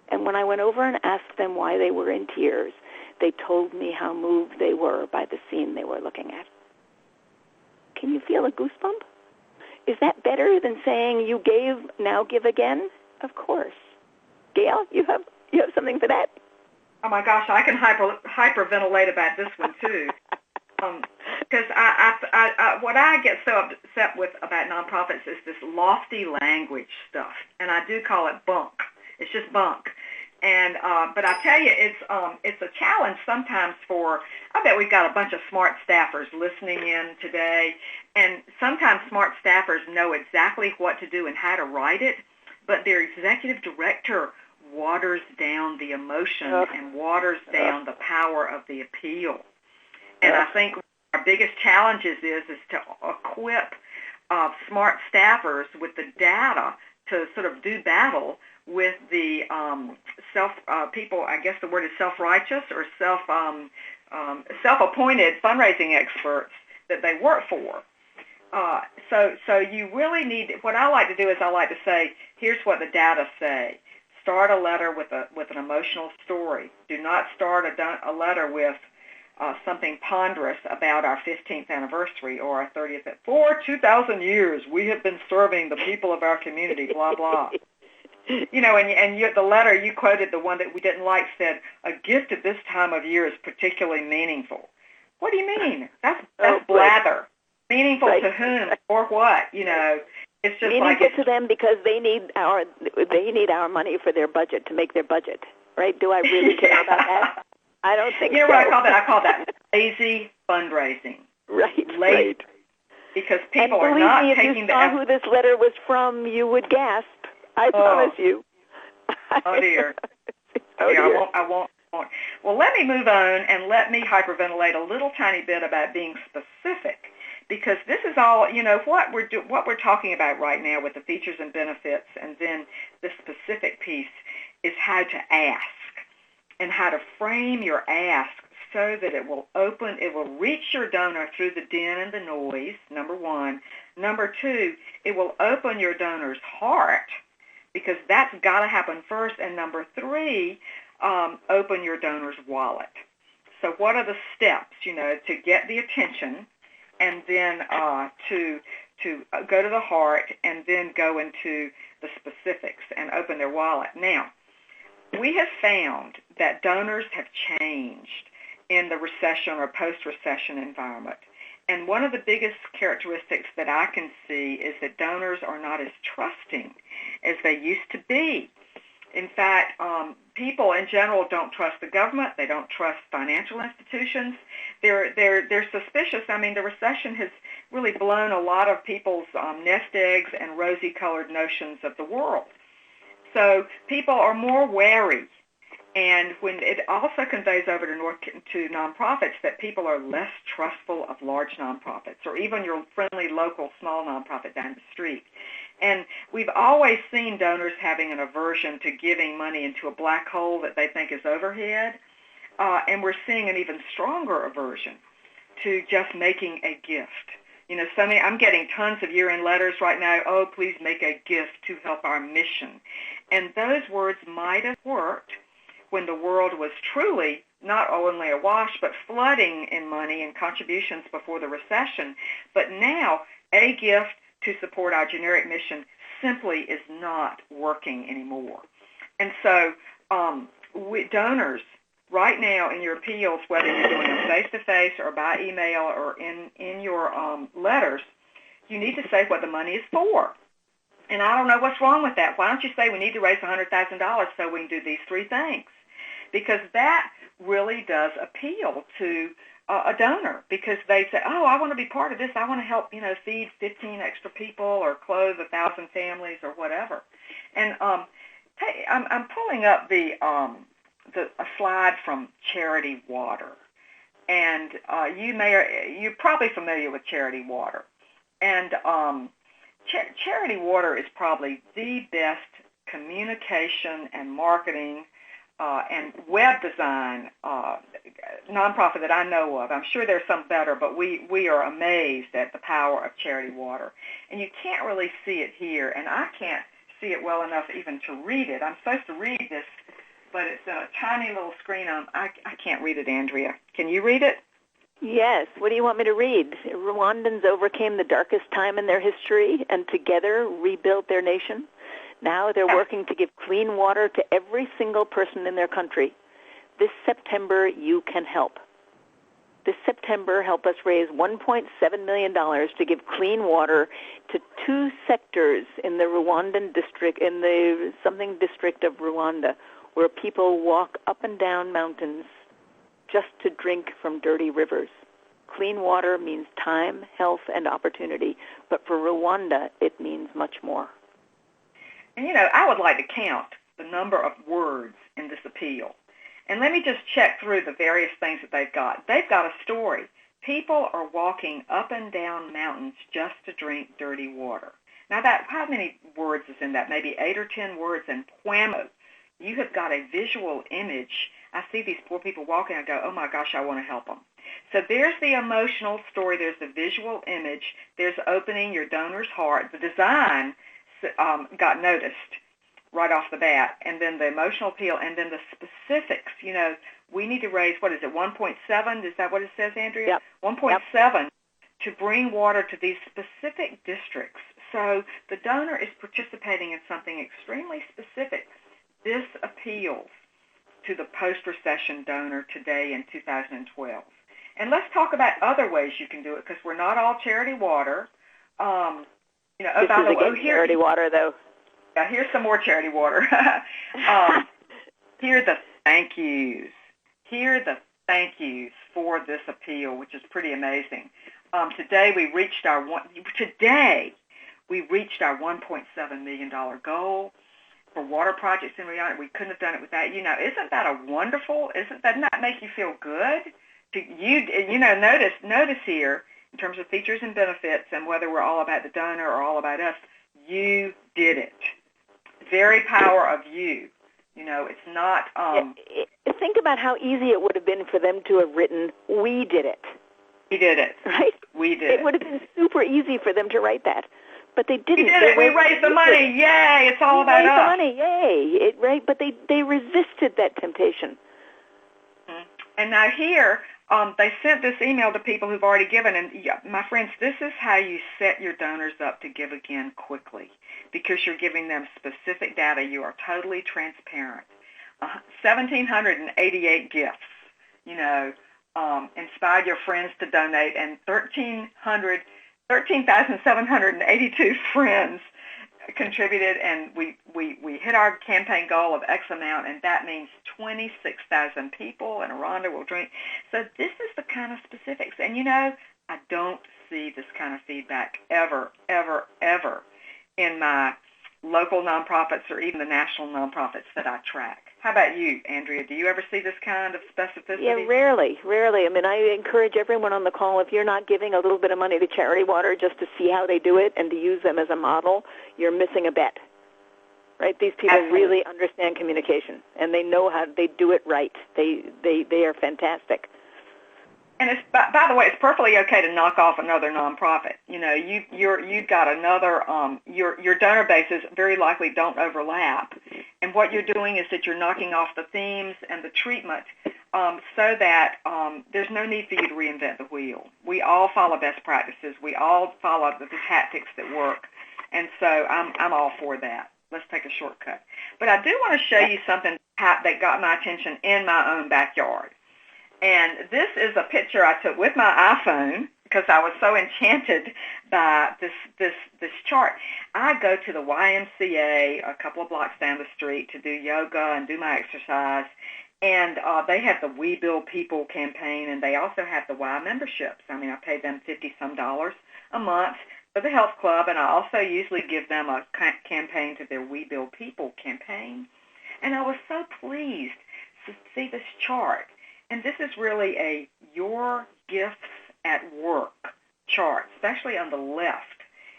And when I went over and asked them why they were in tears, they told me how moved they were by the scene they were looking at. Can you feel a goosebump? Is that better than saying you gave, now give again? Of course. Gail, you have something for that? Oh my gosh, I can hyperventilate about this one too. Because what I get so upset with about nonprofits is this lofty language stuff, and I do call it bunk. It's just bunk. And but I tell you, it's a challenge sometimes for. I bet we've got a bunch of smart staffers listening in today, and sometimes smart staffers know exactly what to do and how to write it, but their executive director waters down the emotion and waters down the power of the appeal. And I think our biggest challenges is to equip smart staffers with the data to sort of do battle with the people. I guess the word is self-righteous or self-appointed fundraising experts that they work for. So you really need. What I like to do is I like to say, here's what the data say. Start a letter with an emotional story. Do not start a letter with something ponderous about our 15th anniversary or our 30th. For 2,000 years, we have been serving the people of our community, blah, blah. You know, and the letter you quoted, the one that we didn't like, said, a gift at this time of year is particularly meaningful. What do you mean? That's blather. Meaningful to whom or what? You know, it's just meaningful to them because they need our money for their budget to make their budget. Right? Do I really care about that? I don't think so. You know what I call that? I call that lazy fundraising. Right. Lazy. Right. Because people are not taking the effort. If you saw who this letter was from, you would gasp. I promise you. Oh, dear. I won't. Well, let me move on and let me hyperventilate a little tiny bit about being specific, because this is all, you know, what we're talking about right now with the features and benefits, and then the specific piece is how to ask and how to frame your ask so that it will reach your donor through the din and the noise, number one. Number two, it will open your donor's heart, because that's got to happen first. And number three, open your donor's wallet. So what are the steps, you know, to get the attention, and then to go to the heart, and then go into the specifics and open their wallet? Now, we have found that donors have changed in the recession or post-recession environment. And one of the biggest characteristics that I can see is that donors are not as trusting as they used to be. In fact, people in general don't trust the government. They don't trust financial institutions. They're suspicious. I mean, the recession has really blown a lot of people's nest eggs and rosy-colored notions of the world. So people are more wary. And when it also conveys over to nonprofits that people are less trustful of large nonprofits or even your friendly local small nonprofit down the street. And we've always seen donors having an aversion to giving money into a black hole that they think is overhead, and we're seeing an even stronger aversion to just making a gift. I'm getting tons of year-end letters right now, oh, please make a gift to help our mission. And those words might have worked when the world was truly not only awash, but flooding in money and contributions before the recession. But now, a gift to support our generic mission simply is not working anymore. And so donors, right now in your appeals, whether you're doing them face-to-face or by email or in your letters, you need to say what the money is for. And I don't know what's wrong with that. Why don't you say we need to raise $100,000 so we can do these three things? Because that really does appeal to a donor, because they say, oh, I want to be part of this. I want to help, feed 15 extra people or clothe 1,000 families or whatever. And I'm pulling up a slide from Charity Water, and you're probably familiar with Charity Water, and Charity Water is probably the best communication and marketing and web design nonprofit that I know of. I'm sure there's some better, but we are amazed at the power of Charity Water, and you can't really see it here, and I can't see it well enough even to read it. I'm supposed to read this, but it's a tiny little screen. I can't read it, Andrea. Can you read it? Yes. What do you want me to read? Rwandans overcame the darkest time in their history and together rebuilt their nation. Now they're working to give clean water to every single person in their country. This September, you can help. This September, help us raise $1.7 million to give clean water to 2 sectors in the Rwandan district, in the something district of Rwanda, where people walk up and down mountains just to drink from dirty rivers. Clean water means time, health, and opportunity, but for Rwanda, it means much more. And, I would like to count the number of words in this appeal. And let me just check through the various things that they've got. They've got a story. People are walking up and down mountains just to drink dirty water. Now, how many words is in that? Maybe 8 or 10 words. And Puemo, you have got a visual image. I see these poor people walking. I go, oh, my gosh, I want to help them. So there's the emotional story. There's the visual image. There's opening your donor's heart. The design got noticed right off the bat, and then the emotional appeal, and then the specifics. We need to raise, 1.7? Is that what it says, Andrea? Yep. 1.7 to bring water to these specific districts. So the donor is participating in something extremely specific. This appeals to the post-recession donor today in 2012. And let's talk about other ways you can do it, because we're not all Charity Water. Charity Water, though. Yeah, here's some more Charity Water. Here are the thank yous. Here are the thank yous for this appeal, which is pretty amazing. Today we reached our $1.7 million goal for water projects in Rwanda. We couldn't have done it without you. Now, isn't that a wonderful? Doesn't that make you feel good? Notice here, in terms of features and benefits, and whether we're all about the donor or all about us, you did it. Very power of you. It's not... Think about how easy it would have been for them to have written, we did it. We did it. Right? We did it. It would have been super easy for them to write that. But they didn't. We did it. We raised the money. Yay. It's all about us. We raised the money. Yay. Right? But they resisted that temptation. And now here, they sent this email to people who've already given. And my friends, this is how you set your donors up to give again quickly, because you're giving them specific data. You are totally transparent. 1,788 gifts, inspired your friends to donate, and 13,782 friends contributed, and we hit our campaign goal of X amount, and that means 26,000 people in Rwanda will drink. So this is the kind of specifics. And, I don't see this kind of feedback ever, ever, ever in my local nonprofits or even the national nonprofits that I track. How about you, Andrea? Do you ever see this kind of specificity? Yeah, rarely. I mean, I encourage everyone on the call, if you're not giving a little bit of money to Charity Water just to see how they do it and to use them as a model, you're missing a bet. Right? These people really understand communication, and they know how they do it right. They are fantastic. And it's, by the way, it's perfectly okay to knock off another nonprofit. You know, you've got another. Your donor bases very likely don't overlap, and what you're doing is that you're knocking off the themes and the treatment, so that there's no need for you to reinvent the wheel. We all follow best practices. We all follow the tactics that work, and so I'm all for that. Let's take a shortcut. But I do want to show you something that got my attention in my own backyard. And this is a picture I took with my iPhone because I was so enchanted by this chart. I go to the YMCA a couple of blocks down the street to do yoga and do my exercise. And they have the We Build People campaign, and they also have the Y memberships. I mean, I pay them $50-some a month for the health club, and I also usually give them a campaign to their We Build People campaign. And I was so pleased to see this chart. And this is really a Your Gifts at Work chart, especially on the left.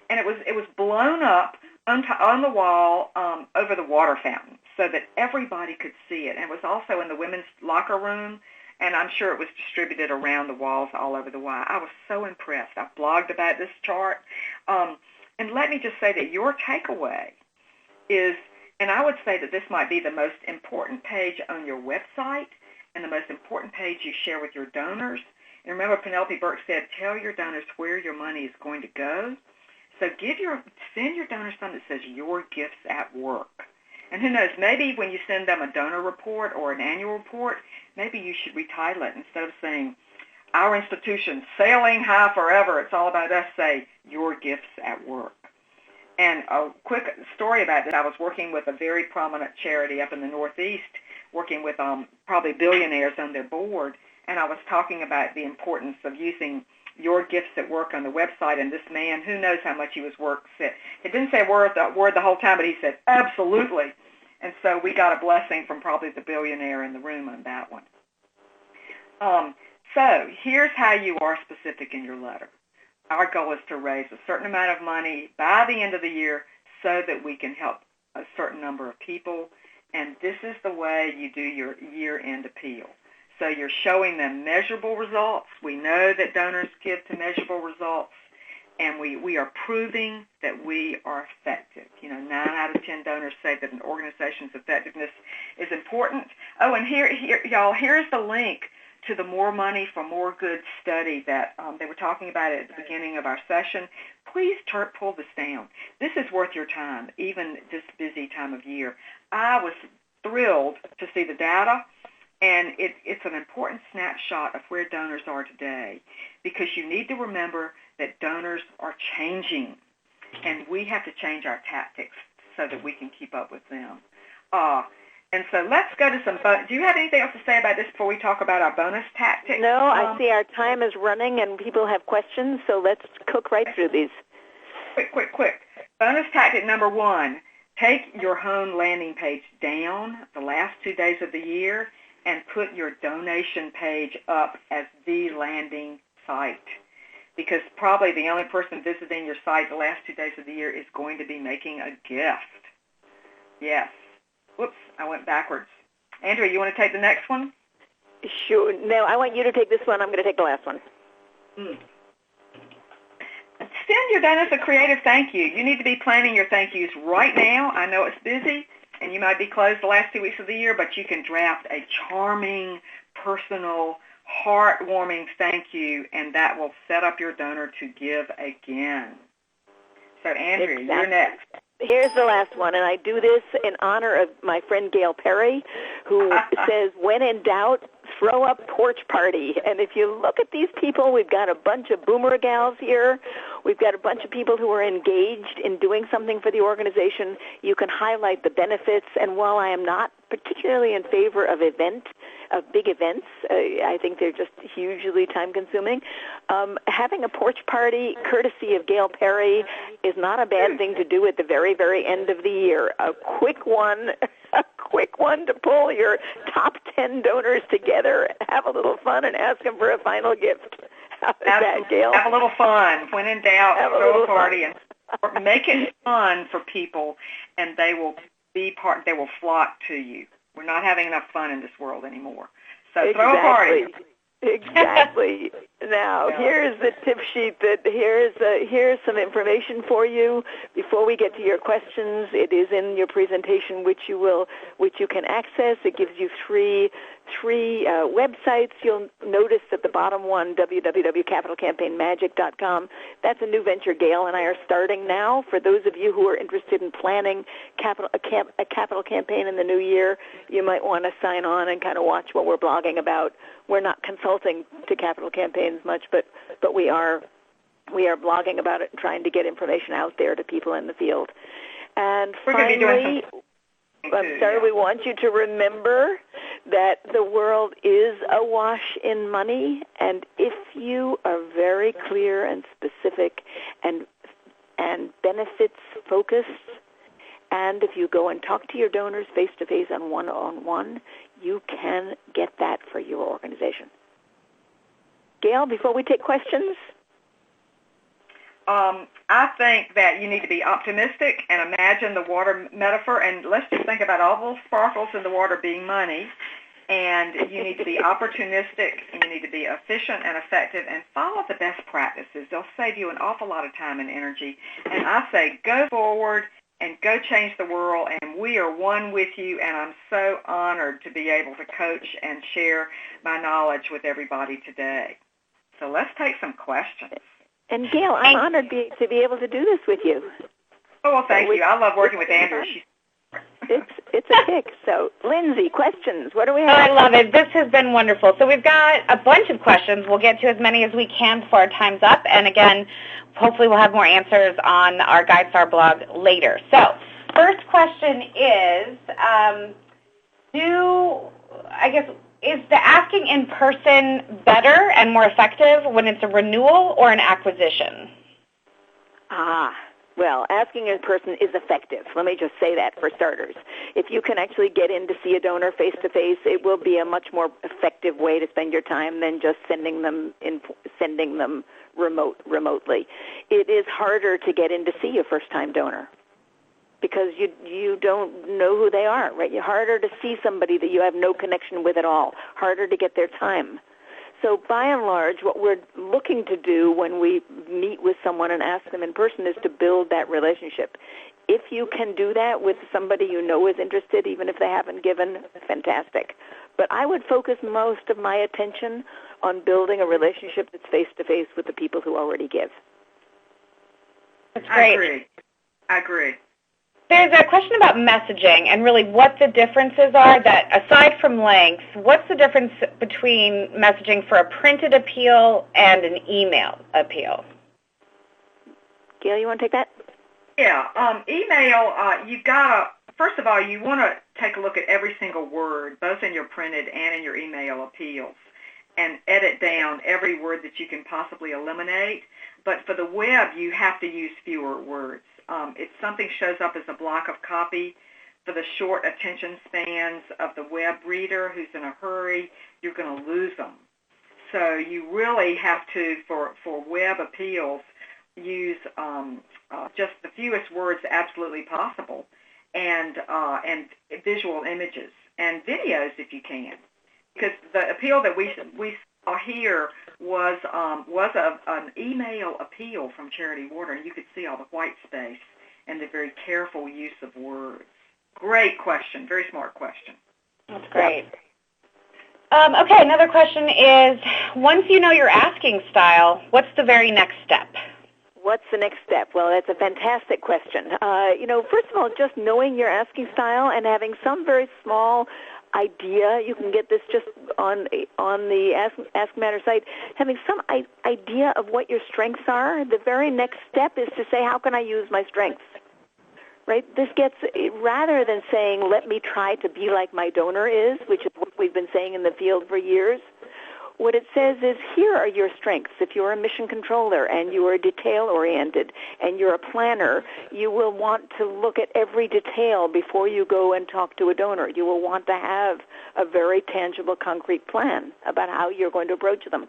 And it was blown up on the wall over the water fountain so that everybody could see it. And it was also in the women's locker room, and I'm sure it was distributed around the walls all over the Y. I was so impressed. I blogged about this chart. And let me just say that your takeaway is, and I would say that this might be the most important page on your website, and the most important page you share with your donors. And remember, Penelope Burk said, tell your donors where your money is going to go. So send your donors something that says Your Gifts at Work. And who knows, maybe when you send them a donor report or an annual report, maybe you should retitle it. Instead of saying, our institution, sailing high forever, it's all about us, say, Your Gifts at Work. And a quick story about this, I was working with a very prominent charity up in the Northeast, working with probably billionaires on their board, and I was talking about the importance of using Your Gifts at Work on the website, and this man, who knows how much he was worth, said, it didn't say a word the whole time, but he said, absolutely. And so we got a blessing from probably the billionaire in the room on that one. So here's how you are specific in your letter. Our goal is to raise a certain amount of money by the end of the year so that we can help a certain number of people. And this is the way you do your year-end appeal. So you're showing them measurable results. We know that donors give to measurable results, and we are proving that we are effective. You know, 9 out of 10 donors say that an organization's effectiveness is important. Oh, and here, y'all, here's the link to the More Money for More Good study that they were talking about at the beginning of our session. Please pull this down. This is worth your time, even this busy time of year. I was thrilled to see the data, and it's an important snapshot of where donors are today, because you need to remember that donors are changing, and we have to change our tactics so that we can keep up with them. And so let's go to some bonus. Do you have anything else to say about this before we talk about our bonus tactics? No, I see our time is running and people have questions, so let's cook right through these. Quick. Bonus tactic number 1, take your home landing page down the last 2 days of the year and put your donation page up as the landing site, because probably the only person visiting your site the last 2 days of the year is going to be making a gift. Yes. Whoops, I went backwards. Andrea, you want to take the next one? Sure. No, I want you to take this one. I'm going to take the last one. Send your donors a creative thank you. You need to be planning your thank yous right now. I know it's busy, and you might be closed the last 2 weeks of the year, but you can draft a charming, personal, heartwarming thank you, and that will set up your donor to give again. So, Andrea, you're next. Here's the last one, and I do this in honor of my friend Gail Perry, who says, when in doubt, throw up porch party. And if you look at these people, we've got a bunch of boomer gals here. We've got a bunch of people who are engaged in doing something for the organization. You can highlight the benefits, and while I am not particularly in favor of big events, I think they're just hugely time-consuming. Having a porch party, courtesy of Gail Perry, is not a bad thing to do at the very, very end of the year. A quick one quick one to pull your top 10 donors together, have a little fun, and ask them for a final gift. How is that, Gail? Have a little fun. When in doubt, throw a party and make it fun for people, and they will be part. They will flock to you. We're not having enough fun in this world anymore. So throw a party. Exactly. Now, here's the tip sheet. Here's some information for you before we get to your questions. It is in your presentation, which you can access. It gives you three websites. You'll notice at the bottom one, www.capitalcampaignmagic.com. That's a new venture Gail and I are starting now. For those of you who are interested in planning a capital campaign in the new year, you might want to sign on and kind of watch what we're blogging about. We're not consulting to capital campaigns much, but we are blogging about it and trying to get information out there to people in the field. And finally, we want you to remember that the world is awash in money, and if you are very clear and specific and benefits focused, and if you go and talk to your donors face-to-face and one-on-one, you can get that for your organization. Gail, before we take questions? I think that you need to be optimistic and imagine the water metaphor, and let's just think about all those sparkles in the water being money, and you need to be opportunistic, and you need to be efficient and effective, and follow the best practices. They'll save you an awful lot of time and energy, and I say go forward and go change the world, and we are one with you, and I'm so honored to be able to coach and share my knowledge with everybody today. So let's take some questions. And Gail, I'm honored to be able to do this with you. Oh, well, thank you. I love working with Andrea. It's a kick. So, Lindsay, questions. What do we have? Oh, I love it. This has been wonderful. So we've got a bunch of questions. We'll get to as many as we can before our time's up. And again, hopefully we'll have more answers on our GuideStar blog later. So, first question is, is the asking in person better and more effective when it's a renewal or an acquisition? Well, asking in person is effective. Let me just say that for starters. If you can actually get in to see a donor face-to-face, it will be a much more effective way to spend your time than just sending them remotely. It is harder to get in to see a first-time donor because you don't know who they are, right? You're harder to see somebody that you have no connection with at all, harder to get their time. So by and large, what we're looking to do when we meet with someone and ask them in person is to build that relationship. If you can do that with somebody you know is interested, even if they haven't given, fantastic. But I would focus most of my attention on building a relationship that's face-to-face with the people who already give. That's great. I agree. There's a question about messaging and really what the differences are, that aside from length, what's the difference between messaging for a printed appeal and an email appeal? Gail, you want to take that? Yeah, email, you've got to, first of all, you want to take a look at every single word, both in your printed and in your email appeals, and edit down every word that you can possibly eliminate. But for the web, you have to use fewer words. If something shows up as a block of copy, for the short attention spans of the web reader who's in a hurry, you're going to lose them. So you really have to, for web appeals, use just the fewest words absolutely possible, and visual images and videos if you can, because the appeal that we saw here was an email appeal from Charity Water, and you could see all the white space and the very careful use of words. Great question, very smart question. That's great. Okay, another question is, once you know your asking style, what's the very next step? What's the next step? Well, that's a fantastic question. First of all, just knowing your asking style and having some very small idea. You can get this just on the Ask Matter site. Having some idea of what your strengths are. The very next step is to say, how can I use my strengths? Right? This gets, rather than saying, let me try to be like my donor is, which is what we've been saying in the field for years, what it says is, here are your strengths. If you're a mission controller and you are detail-oriented and you're a planner, you will want to look at every detail before you go and talk to a donor. You will want to have a very tangible, concrete plan about how you're going to approach them.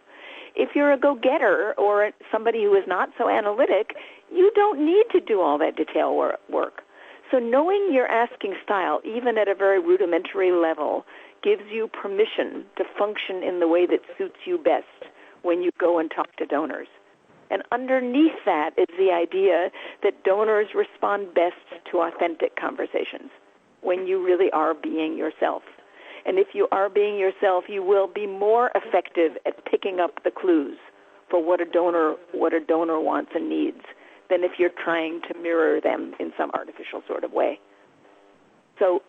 If you're a go-getter or somebody who is not so analytic, you don't need to do all that detail work. So knowing your asking style, even at a very rudimentary level, gives you permission to function in the way that suits you best when you go and talk to donors. And underneath that is the idea that donors respond best to authentic conversations, when you really are being yourself. And if you are being yourself, you will be more effective at picking up the clues for what a donor wants and needs than if you're trying to mirror them in some artificial sort of way. So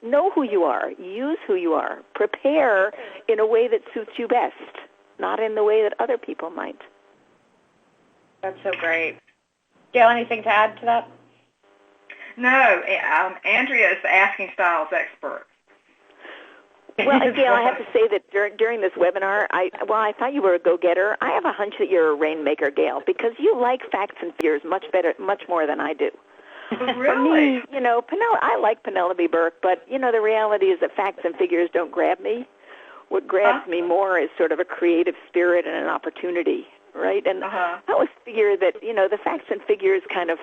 know who you are, use who you are, prepare in a way that suits you best, not in the way that other people might. That's so great. Gail, anything to add to that? No, Andrea is the asking styles expert. Well, Gail, I have to say that during this webinar, I thought you were a go-getter. I have a hunch that you're a rainmaker, Gail, because you like facts and figures much more than I do. Really? For me, I like Penelope Burk, but, the reality is that facts and figures don't grab me. What grabs me more is sort of a creative spirit and an opportunity, right? And I always figure that, the facts and figures kind of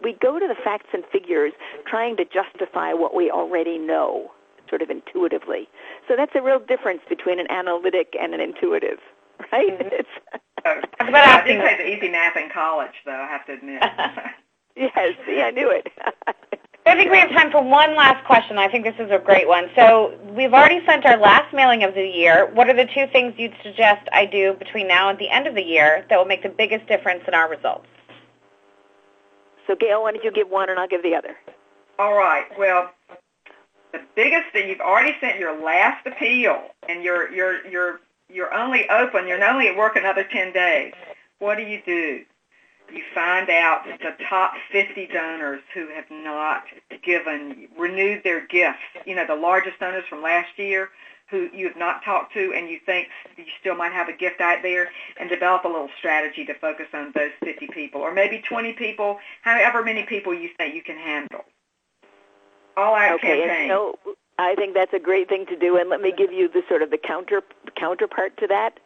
we go to the facts and figures trying to justify what we already know, sort of intuitively. So that's a real difference between an analytic and an intuitive, right? I did take the easy math in college, though, I have to admit. Yes, see, I knew it. I think we have time for one last question. I think this is a great one. So we've already sent our last mailing of the year. What are the 2 things you'd suggest I do between now and the end of the year that will make the biggest difference in our results? So, Gail, why don't you give one and I'll give the other? All right. Well, the biggest thing, you've already sent your last appeal, and you're only open. You're only at work another 10 days. What do? You find out the top 50 donors who have not renewed their gifts. The largest donors from last year who you have not talked to, and you think you still might have a gift out there, and develop a little strategy to focus on those 50 people, or maybe 20 people, however many people you think you can handle. All-out campaign. And I think that's a great thing to do, and let me give you the sort of the counterpart to that.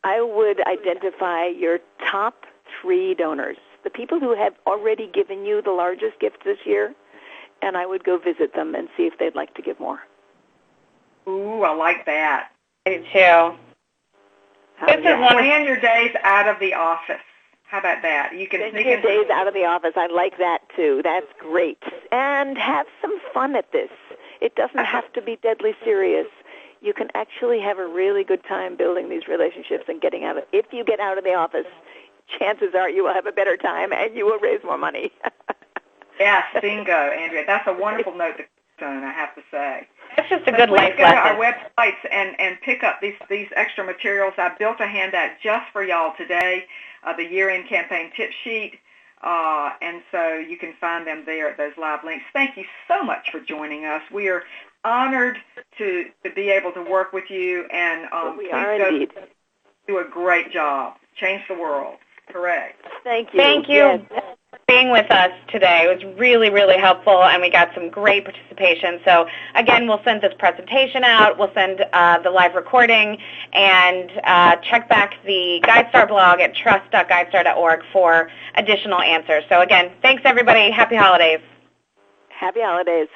I would identify your top 3 donors, the people who have already given you the largest gift this year, and I would go visit them and see if they'd like to give more. Ooh, I like that. I do too. Plan your days out of the office. How about that? You can sneak your days out of the office. I like that too. That's great. And have some fun at this. It doesn't have to be deadly serious. You can actually have a really good time building these relationships and getting out of it. If you get out of the office, chances are you will have a better time and you will raise more money. Yes, bingo, Andrea. That's a wonderful note to on, I have to say. That's just a good life lesson. Go to our websites and pick up these extra materials. I built a handout just for y'all today, the year-end campaign tip sheet, and so you can find them there at those live links. Thank you so much for joining us. We are honored to be able to work with you, and we are indeed. Do a great job. Change the world. Correct. Thank you. Thank you for being with us today. It was really, really helpful, and we got some great participation. So, again, we'll send this presentation out. We'll send the live recording, and check back the GuideStar blog at trust.guidestar.org for additional answers. So, again, thanks, everybody. Happy holidays. Happy holidays.